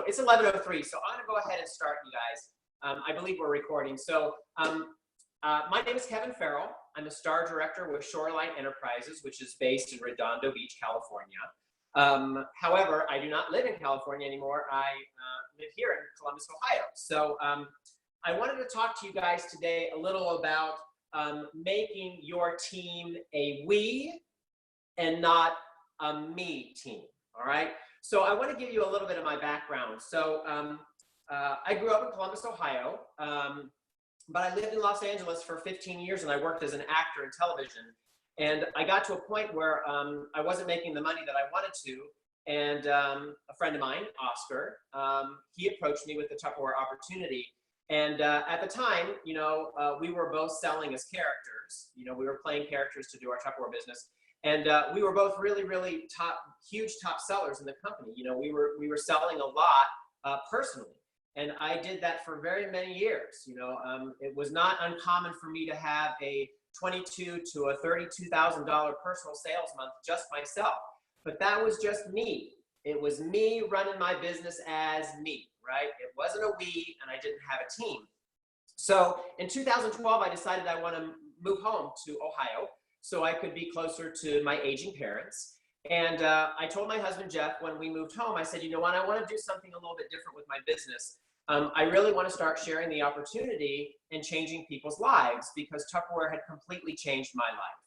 So it's 11:03, so I'm gonna go ahead and start, you guys. I believe we're recording. So my name is Kevin Farrell. I'm a star director with Shoreline Enterprises, which is based in Redondo Beach, California. However, I do not live in California anymore. I live here in Columbus, Ohio. So I wanted to talk to you guys today a little about making your team a we and not a me team, all right? So I want to give you a little bit of my background. So I grew up in Columbus, Ohio, but I lived in Los Angeles for 15 years and I worked as an actor in television. And I got to a point where I wasn't making the money that I wanted to. And a friend of mine, Oscar, he approached me with the Tupperware opportunity. And at the time, you know, we were both selling as characters. You know, we were playing characters to do our Tupperware business. And we were both really, really huge top sellers in the company. You know, we were selling a lot personally. And I did that for very many years. You know, it was not uncommon for me to have a $22,000 to a $32,000 personal sales month just myself. But that was just me. It was me running my business as me, right? It wasn't a we, and I didn't have a team. So in 2012, I decided I want to move home to Ohio so I could be closer to my aging parents. And I told my husband, Jeff, when we moved home, I said, you know what, I want to do something a little bit different with my business. I really want to start sharing the opportunity and changing people's lives because Tupperware had completely changed my life.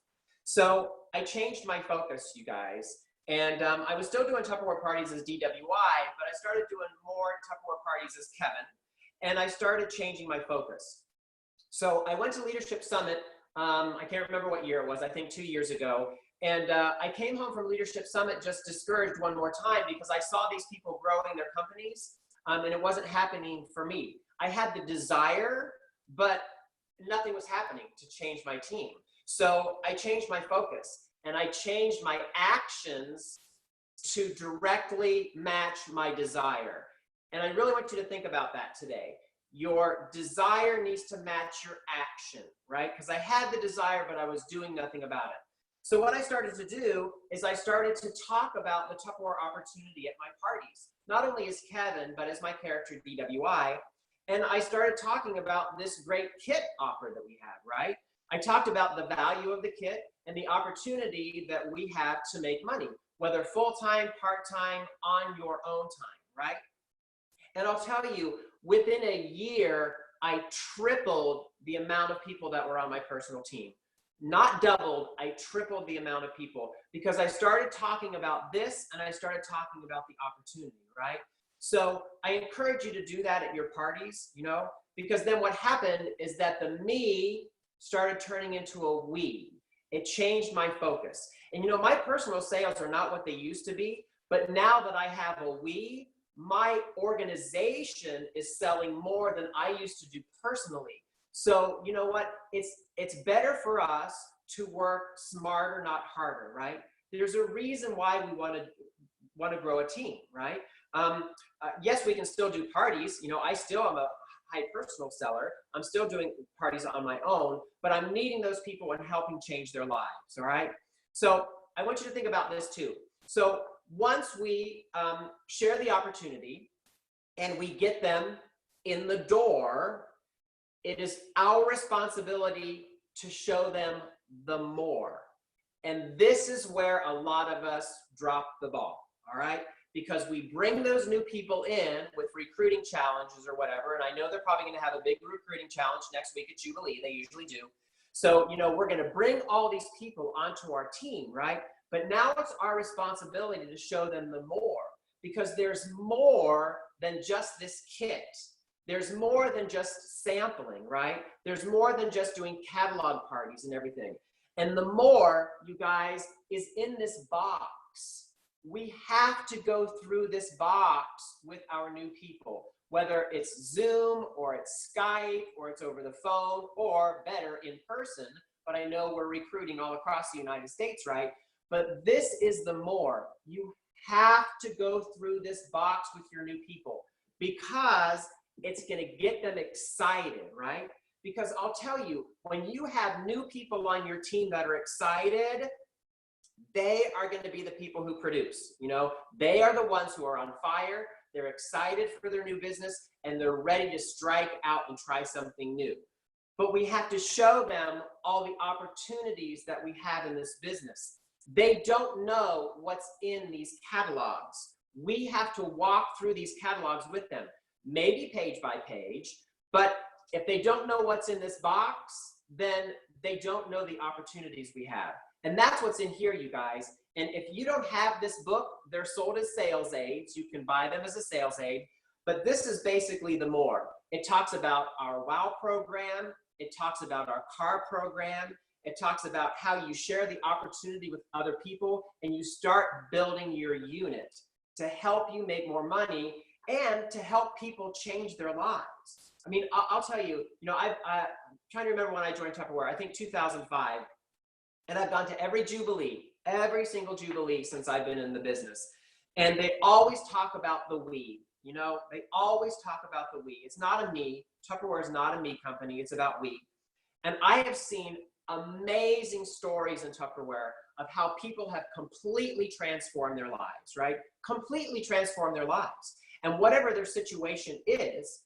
So I changed my focus, you guys. And I was still doing Tupperware parties as DWI, but I started doing more Tupperware parties as Kevin. And I started changing my focus. So I went to Leadership Summit. I can't remember what year it was, I think 2 years ago. And I came home from Leadership Summit just discouraged one more time because I saw these people growing their companies and it wasn't happening for me. I had the desire, but nothing was happening to change my team. So I changed my focus and I changed my actions to directly match my desire. And I really want you to think about that today. Your desire needs to match your action, right? Because I had the desire, but I was doing nothing about it. So what I started to do is I started to talk about the Tupperware opportunity at my parties, not only as Kevin, but as my character DWI. And I started talking about this great kit offer that we have, right? I talked about the value of the kit and the opportunity that we have to make money, whether full-time, part-time, on your own time, right? And I'll tell you, within a year, I tripled the amount of people that were on my personal team. Not doubled, I tripled the amount of people because I started talking about this and I started talking about the opportunity, right? So I encourage you to do that at your parties, you know, because then what happened is that the me started turning into a we. It changed my focus. And you know, my personal sales are not what they used to be, but now that I have a we, my organization is selling more than I used to do personally. So you know what? It's better for us to work smarter, not harder, right? There's a reason why we want to grow a team, right? Yes, we can still do parties. You know, I still am a high personal seller. I'm still doing parties on my own, but I'm meeting those people and helping change their lives, all right? So I want you to think about this too. So once we share the opportunity and we get them in the door, it is our responsibility to show them the more. And this is where a lot of us drop the ball, all right? Because we bring those new people in with recruiting challenges or whatever, and I know they're probably gonna have a big recruiting challenge next week at Jubilee, they usually do. So, you know, we're gonna bring all these people onto our team, right? But now it's our responsibility to show them the more, because there's more than just this kit. There's more than just sampling, right? There's more than just doing catalog parties and everything. And the more, you guys, is in this box. We have to go through this box with our new people, whether it's Zoom or it's Skype or it's over the phone or better in person. But I know we're recruiting all across the United States, right? But this is the more. You have to go through this box with your new people because it's going to get them excited, right? Because I'll tell you, when you have new people on your team that are excited, they are going to be the people who produce. You know, they are the ones who are on fire. they're excited for their new business, and they're ready to strike out and try something new. But we have to show them all the opportunities that we have in this business. They don't know what's in these catalogs. We have to walk through these catalogs with them, maybe page by page, but if they don't know what's in this box, then they don't know the opportunities we have. And that's what's in here, you guys. And if you don't have this book, they're sold as sales aids. You can buy them as a sales aid, but this is basically the more. It talks about our WOW program. It talks about our CAR program. It talks about how you share the opportunity with other people and you start building your unit to help you make more money and to help people change their lives. I mean, I'll tell you, I'm trying to remember when I joined Tupperware, I think 2005, and I've gone to every Jubilee, every single Jubilee since I've been in the business. And they always talk about the we, they always talk about the we. It's not a me. Tupperware is not a me company. It's about we. And I have seen amazing stories in Tupperware of how people have completely transformed their lives, right? Completely transformed their lives. And whatever their situation is,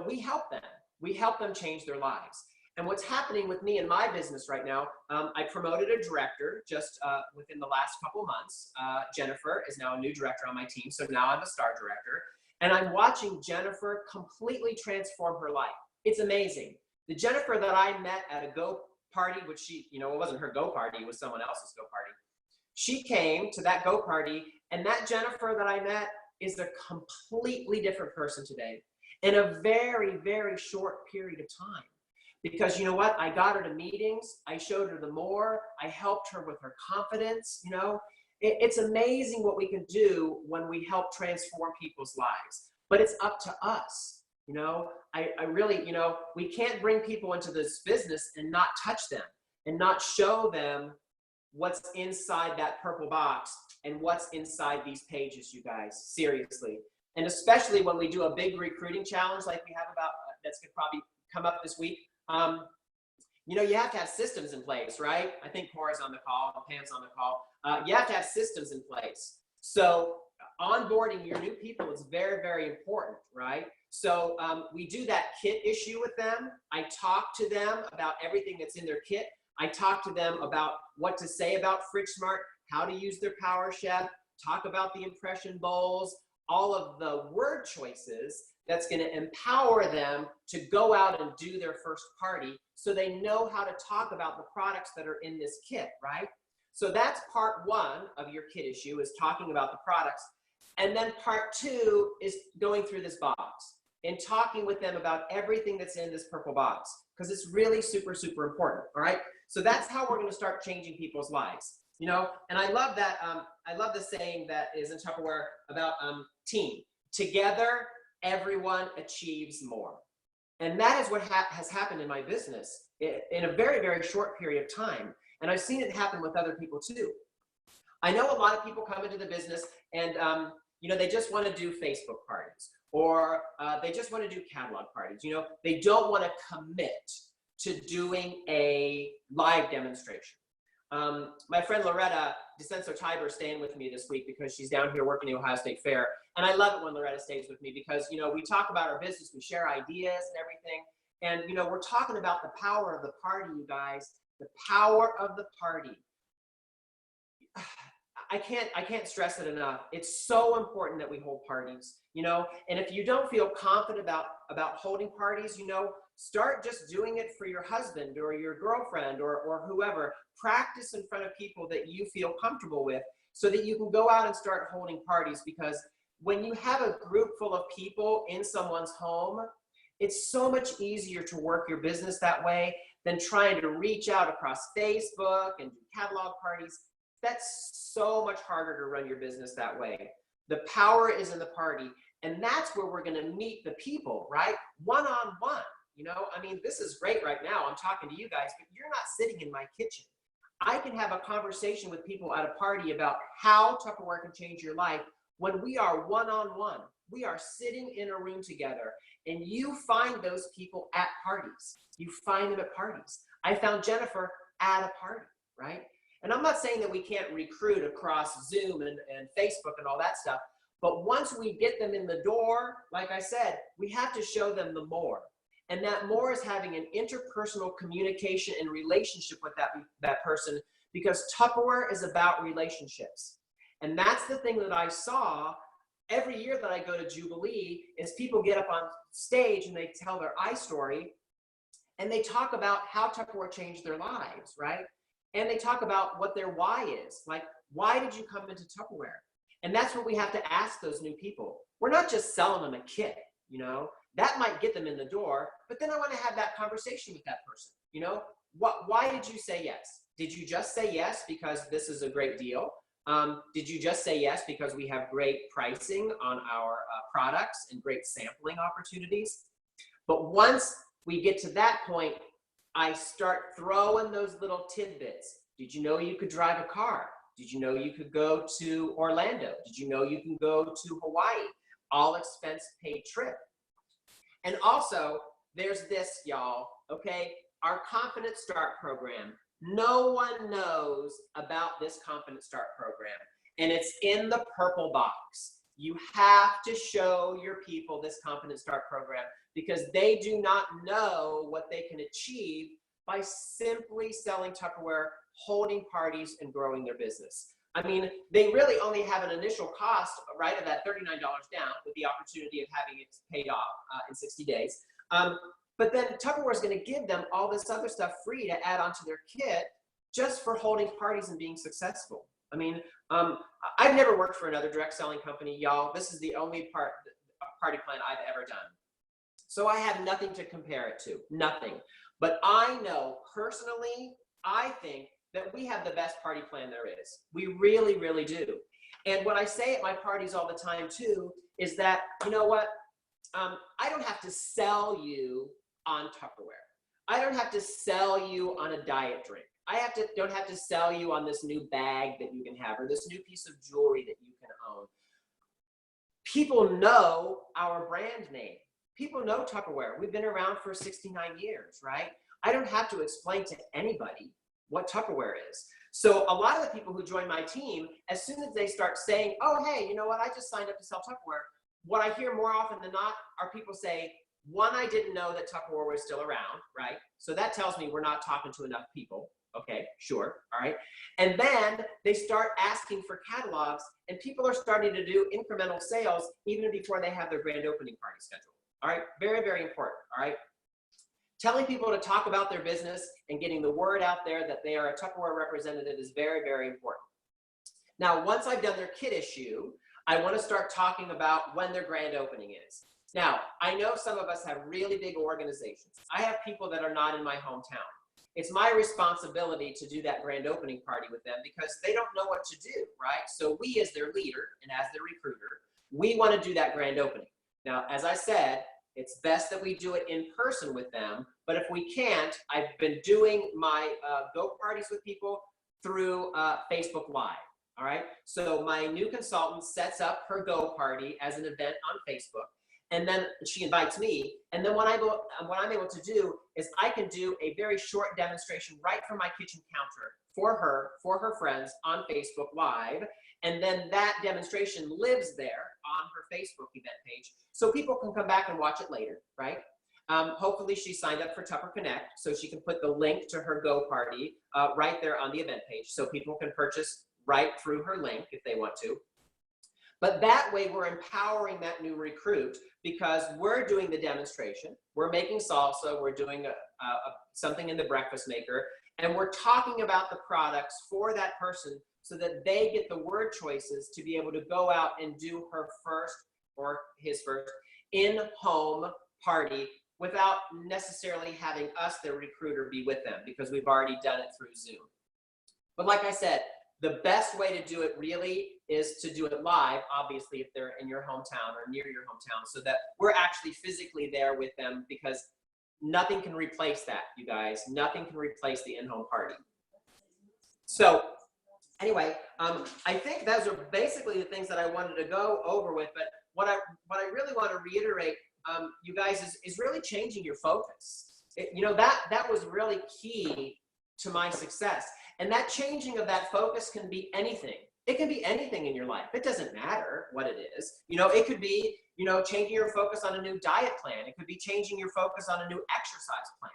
we help them. We help them change their lives. And what's happening with me in my business right now, I promoted a director just within the last couple months. Jennifer is now a new director on my team, so now I'm a star director. And I'm watching Jennifer completely transform her life. It's amazing. The Jennifer that I met at a Go party, which she, it wasn't her Go party, it was someone else's Go party. She came to that Go party, and that Jennifer that I met is a completely different person today in a very, very short period of time. Because you know what? I got her to meetings. I showed her the more. I helped her with her confidence. It's amazing what we can do when we help transform people's lives. But it's up to us. I really, we can't bring people into this business and not touch them and not show them what's inside that purple box and what's inside these pages, you guys. Seriously. And especially when we do a big recruiting challenge like we have that's going to probably come up this week. You have to have systems in place, right? I think Cora's on the call, Pam's on the call. You have to have systems in place. So onboarding your new people is very, very important, right? So we do that kit issue with them. I talk to them about everything that's in their kit. I talk to them about what to say about Fridge Smart, how to use their Power Chef, talk about the impression bowls, all of the word choices that's going to empower them to go out and do their first party so they know how to talk about the products that are in this kit, right? So that's part one of your kit issue, is talking about the products. And then part two is going through this box and talking with them about everything that's in this purple box, because it's really super, super important, all right? So that's how we're going to start changing people's lives, And I love that, I love the saying that is in Tupperware about team. Together, everyone achieves more. And that is what has happened in my business in a very, very short period of time. And I've seen it happen with other people too. I know a lot of people come into the business and, they just want to do Facebook parties, or they just want to do catalog parties. They don't want to commit to doing a live demonstration. My friend Loretta DeCenso-Tiber staying with me this week because she's down here working the Ohio State Fair. And I love it when Loretta stays with me because, we talk about our business, we share ideas and everything. And, we're talking about the power of the party, you guys, the power of the party. I can't stress it enough. It's so important that we hold parties, and if you don't feel confident about holding parties, start just doing it for your husband or your girlfriend or whoever. Practice in front of people that you feel comfortable with so that you can go out and start holding parties, because when you have a group full of people in someone's home, it's so much easier to work your business that way than trying to reach out across Facebook and do catalog parties. That's so much harder to run your business that way. The power is in the party, and that's where we're going to meet the people, right? One-on-one. This is great right now. I'm talking to you guys, but you're not sitting in my kitchen. I can have a conversation with people at a party about how Tupperware can change your life when we are one-on-one. We are sitting in a room together, and you find those people at parties. You find them at parties. I found Jennifer at a party, right? And I'm not saying that we can't recruit across Zoom and Facebook and all that stuff, But once we get them in the door, like I said, we have to show them the more. And that more is having an interpersonal communication and relationship with that person, because Tupperware is about relationships. And that's the thing that I saw every year that I go to Jubilee, is people get up on stage and they tell their story, and they talk about how Tupperware changed their lives, right? And they talk about what their why is. Like, why did you come into Tupperware? And that's what we have to ask those new people. We're not just selling them a kit, you know? That might get them in the door, but then I want to have that conversation with that person. You know, why did you say yes? Did you just say yes because this is a great deal? Did you just say yes because we have great pricing on our products and great sampling opportunities? But once we get to that point, I start throwing those little tidbits. Did you know you could drive a car? Did you know you could go to Orlando? Did you know you can go to Hawaii? All expense paid trip. And also, there's this, y'all, okay? Our Confident Start program. No one knows about this Confident Start program, and it's in the purple box. You have to show your people this Confident Start program, because they do not know what they can achieve by simply selling Tupperware, holding parties, and growing their business. I mean, they really only have an initial cost, right, of that $39 down, with the opportunity of having it paid off in 60 days. But then Tupperware is going to give them all this other stuff free to add onto their kit, just for holding parties and being successful. I mean, I've never worked for another direct selling company, y'all. This is the only party plan I've ever done. So I have nothing to compare it to, nothing. But I know personally, I think that we have the best party plan there is. We really, really do. And what I say at my parties all the time too, is that, you know what? I don't have to sell you on Tupperware. I don't have to sell you on a diet drink. Don't have to sell you on this new bag that you can have, or this new piece of jewelry that you can own. People know our brand name. People know Tupperware. We've been around for 69 years, right? I don't have to explain to anybody what Tupperware is. So a lot of the people who join my team, as soon as they start saying, oh, hey, you know what, I just signed up to sell Tupperware, what I hear more often than not are people say, one, I didn't know that Tupperware was still around, right? So that tells me we're not talking to enough people. Okay, sure, all right. And then they start asking for catalogs, and people are starting to do incremental sales even before they have their grand opening party scheduled. All right, very, very important, all right? Telling people to talk about their business and getting the word out there that they are a Tupperware representative is very, very important. Now, once I've done their kit issue, I want to start talking about when their grand opening is. Now, I know some of us have really big organizations. I have people that are not in my hometown. It's my responsibility to do that grand opening party with them, because they don't know what to do, right? So we, as their leader and as their recruiter, we want to do that grand opening. Now, as I said, it's best that we do it in person with them, but if we can't, I've been doing my go parties with people through Facebook Live, all right? So my new consultant sets up her go party as an event on Facebook, and then she invites me, and then what I'm able to do is I can do a very short demonstration right from my kitchen counter for her friends on Facebook Live, and then that demonstration lives there on her Facebook event page, so people can come back and watch it later, right? Hopefully she signed up for Tupper Connect, so she can put the link to her go party right there on the event page, so people can purchase right through her link if they want to. But that way we're empowering that new recruit, because we're doing the demonstration, we're making salsa, we're doing something in the breakfast maker, and we're talking about the products for that person so that they get the word choices to be able to go out and do her first or his first in-home party without necessarily having us, their recruiter, be with them, because we've already done it through Zoom. But like I said, the best way to do it really is to do it live, obviously, if they're in your hometown or near your hometown, so that we're actually physically there with them, because nothing can replace that, you guys. Nothing can replace the in-home party. So anyway, I think those are basically the things that I wanted to go over with, but what I really want to reiterate, you guys, is really changing your focus. You know, that was really key to my success. And that changing of that focus can be anything. It can be anything in your life. It doesn't matter what it is. You know, it could be, you know, changing your focus on a new diet plan. It could be changing your focus on a new exercise plan.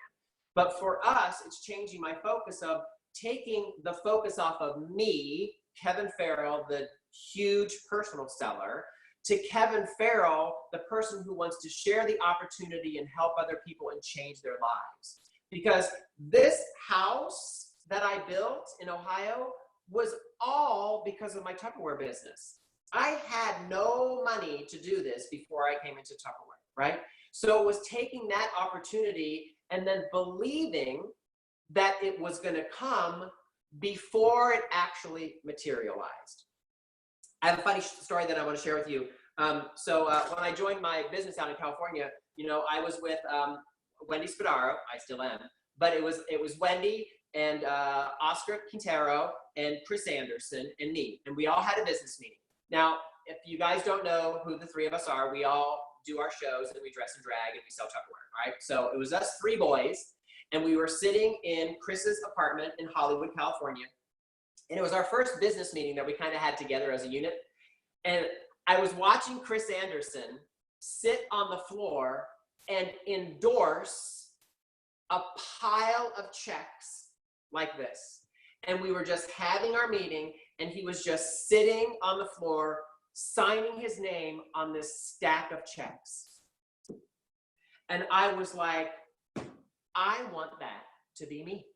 But for us, it's changing my focus of taking the focus off of me, Kevin Farrell, the huge personal seller, to Kevin Farrell, the person who wants to share the opportunity and help other people and change their lives. Because this house that I built in Ohio was all because of my Tupperware business. I had no money to do this before I came into Tupperware, right? So it was taking that opportunity and then believing that it was going to come before it actually materialized. I have a funny story that I want to share with you. When I joined my business out in California, you know, I was with Wendy Spadaro. I still am, but it was Wendy and Oscar Quintero and Chris Anderson and me, and we all had a business meeting. Now, if you guys don't know who the three of us are, we all do our shows and we dress and drag and we sell Tupperware, right? So it was us three boys, and we were sitting in Chris's apartment in Hollywood, California, and it was our first business meeting that we kind of had together as a unit. And I was watching Chris Anderson sit on the floor and endorse a pile of checks like this. And we were just having our meeting, and he was just sitting on the floor, signing his name on this stack of checks. And I was like, I want that to be me.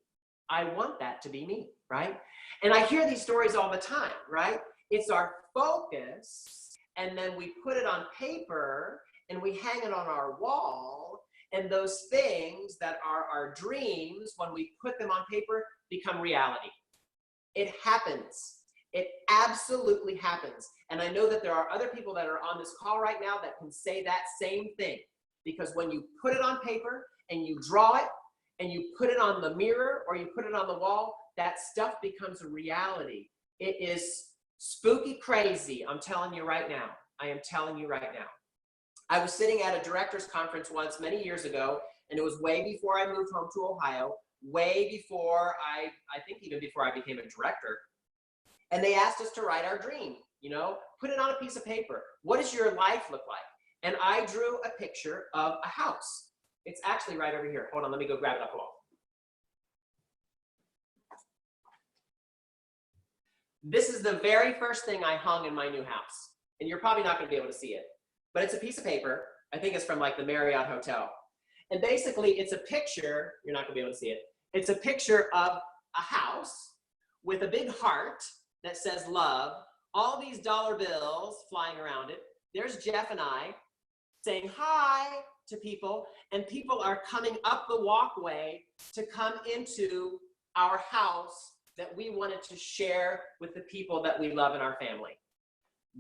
I want that to be me, right? And I hear these stories all the time, right? It's our focus, and then we put it on paper, and we hang it on our wall, and those things that are our dreams, when we put them on paper, become reality. It happens. It absolutely happens. And I know that there are other people that are on this call right now that can say that same thing. Because when you put it on paper and you draw it and you put it on the mirror or you put it on the wall, that stuff becomes a reality. It is spooky crazy. I'm telling you right now. I am telling you right now. I was sitting at a director's conference once many years ago, and it was way before I moved home to Ohio, way before I think even before I became a director. And they asked us to write our dream, you know, put it on a piece of paper. What does your life look like? And I drew a picture of a house. It's actually right over here. Hold on, let me go grab it up the wall. This is the very first thing I hung in my new house. And you're probably not going to be able to see it. But it's a piece of paper. I think it's from like the Marriott Hotel. And basically, it's a picture. You're not going to be able to see it. It's a picture of a house with a big heart that says love, all these dollar bills flying around it. There's Jeff and I saying hi to people, and people are coming up the walkway to come into our house that we wanted to share with the people that we love in our family.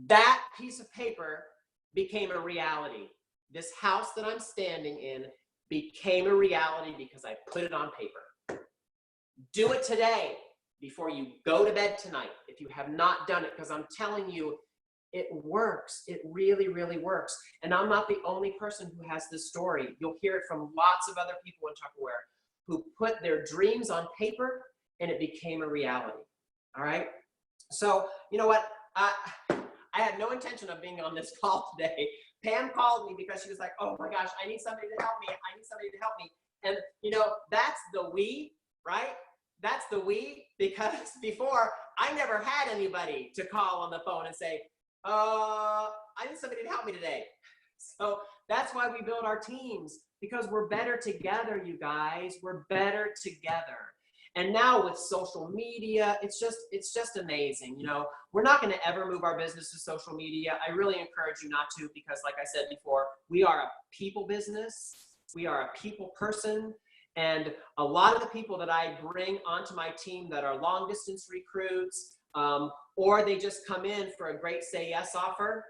That piece of paper became a reality. This house that I'm standing in became a reality because I put it on paper. Do it today before you go to bed tonight if you have not done it, because I'm telling you, it works. It really, really works. And I'm not the only person who has this story. You'll hear it from lots of other people in Tupperware who put their dreams on paper and it became a reality. All right? So, you know what? I had no intention of being on this call today. Pam called me because she was like, oh my gosh, I need somebody to help me. I need somebody to help me. And, you know, that's the we, right? That's the we, because before I never had anybody to call on the phone and say, I need somebody to help me today. So that's why we build our teams, because we're better together, you guys. We're better together. And now with social media, it's just amazing. You know, we're not going to ever move our business to social media. I really encourage you not to, because like I said before, we are a people business. We are a people person. And a lot of the people that I bring onto my team that are long distance recruits, or they just come in for a great say yes offer,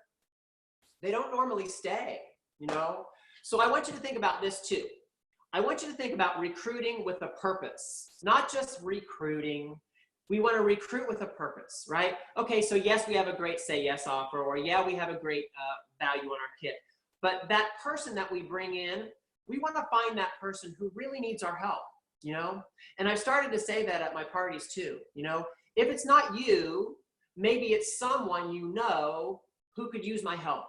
they don't normally stay, you know? So I want you to think about this too. I want you to think about recruiting with a purpose, not just recruiting. We want to recruit with a purpose, right? Okay, so yes, we have a great say yes offer, or yeah, we have a great value on our kit. But that person that we bring in, we want to find that person who really needs our help, you know? And I've started to say that at my parties too, you know? If it's not you, maybe it's someone you know who could use my help,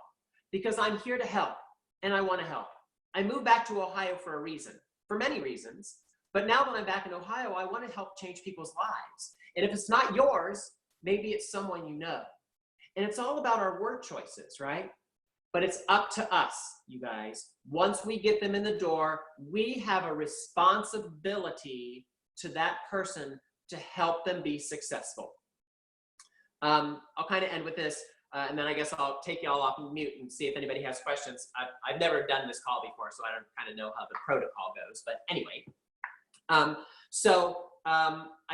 because I'm here to help and I want to help. I moved back to Ohio for a reason, for many reasons. But now that I'm back in Ohio, I want to help change people's lives. And if it's not yours, maybe it's someone you know. And it's all about our word choices, right? But it's up to us, you guys. Once we get them in the door, we have a responsibility to that person to help them be successful. I'll kind of end with this, and then I guess I'll take y'all off mute and see if anybody has questions. I've never done this call before, so I don't kind of know how the protocol goes. But anyway, I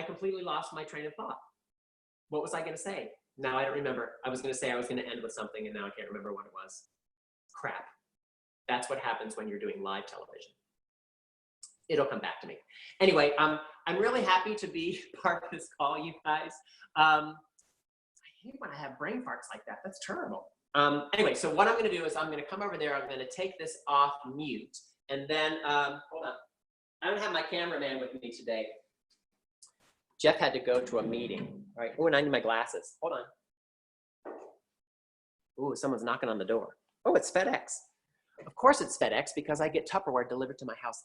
completely lost my train of thought. What was I going to say? Now I don't remember. I was going to say I was going to end with something, and now I can't remember what it was. Crap. That's what happens when you're doing live television. It'll come back to me. Anyway, I'm really happy to be part of this call, you guys. I hate when I have brain farts like that. That's terrible. Anyway, so what I'm going to do is I'm going to come over there. I'm going to take this off mute, and then hold on. I don't have my cameraman with me today. Jeff had to go to a meeting. All right. Oh, and I need my glasses. Hold on. Ooh, someone's knocking on the door. Oh, it's FedEx. Of course it's FedEx because I get Tupperware delivered to my house